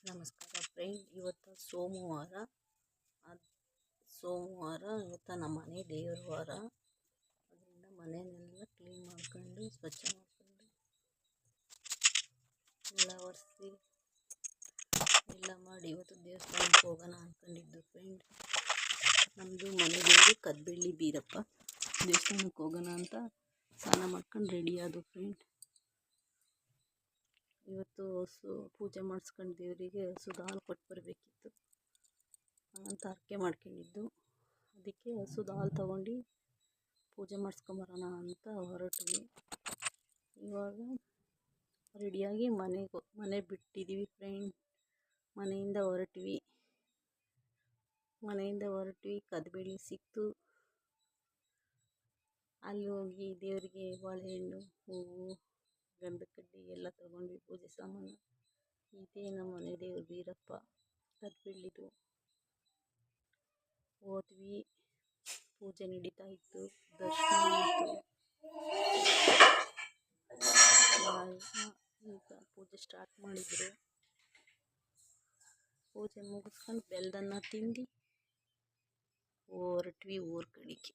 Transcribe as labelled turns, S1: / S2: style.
S1: ನಮಸ್ಕಾರ ಫ್ರೆಂಡ್. ಇವತ್ತು ಸೋಮವಾರ. ಇವತ್ತು ನಮ್ಮ ಮನೆ ದೇವ್ರ ವಾರ. ಅದರಿಂದ ಮನೆಯನ್ನೆಲ್ಲ ಕ್ಲೀನ್ ಮಾಡ್ಕೊಂಡು ಸ್ವಚ್ಛ ಮಾಡ್ಕೊಂಡು ಎಲ್ಲ ಒರೆಸಿ ಎಲ್ಲ ಮಾಡಿ ಇವತ್ತು ದೇವಸ್ಥಾನಕ್ಕೆ ಹೋಗೋಣ ಅಂದ್ಕೊಂಡಿದ್ದು ಫ್ರೆಂಡ್. ನಮ್ಮದು ಮನೆ ದೇವರು ಕದ್ಬೆಳ್ಳಿ ಬೀರಪ್ಪ. ದೇವಸ್ಥಾನಕ್ಕೆ ಹೋಗೋಣ ಅಂತ ಸ್ನಾನ ಮಾಡ್ಕೊಂಡು ರೆಡಿ ಆದವು ಫ್ರೆಂಡ್. ಇವತ್ತು ಪೂಜೆ ಮಾಡಿಸ್ಕೊಂಡು ದೇವರಿಗೆ ಹಸುದು ಹಾಲು ಕೊಟ್ಟು ಬರಬೇಕಿತ್ತು ಅಂತ ಹರಕೆ ಮಾಡ್ಕೊಂಡಿದ್ದು. ಅದಕ್ಕೆ ಹಸುದು ಹಾಲು ತೊಗೊಂಡು ಪೂಜೆ ಮಾಡಿಸ್ಕೊಂಬರೋಣ ಅಂತ ಹೊರಟ್ವಿ. ಇವಾಗ ರೆಡಿಯಾಗಿ ಮನೆ ಬಿಟ್ಟಿದ್ದೀವಿ ಫ್ರೆಂಡ್. ಮನೆಯಿಂದ ಹೊರಟ್ವಿ. ಕದ್ಬೆಳ್ಳಿ ಸಿಕ್ತು. ಅಲ್ಲಿ ಹೋಗಿ ದೇವರಿಗೆ ಬಾಳೆಹಣ್ಣು, ಹೂವು, ಗಂಧದ ಕಡ್ಡಿ ಎಲ್ಲ ತೊಗೊಂಡ್ವಿ. ಪೂಜೆ ಸಾಮಾನು. ಇದೇ ನಮ್ಮ ಮನೆ ದೇವರು ಬೀರಪ್ಪ ಕದ್ಬೆಳ್ಳಿದು. ಹೋದ್ವಿ, ಪೂಜೆ ನಡೀತಾ ಇತ್ತು, ದರ್ಶನ ಆಯಿತು. ಈಗ ಪೂಜೆ ಸ್ಟಾರ್ಟ್ ಮಾಡಿದ್ರು. ಪೂಜೆ ಮುಗಿಸ್ಕೊಂಡು ಬೆಲ್ದನ್ನ ತಿಂದು ಹೊರಟ್ವಿ ಊರ ಕಡೆಗೆ.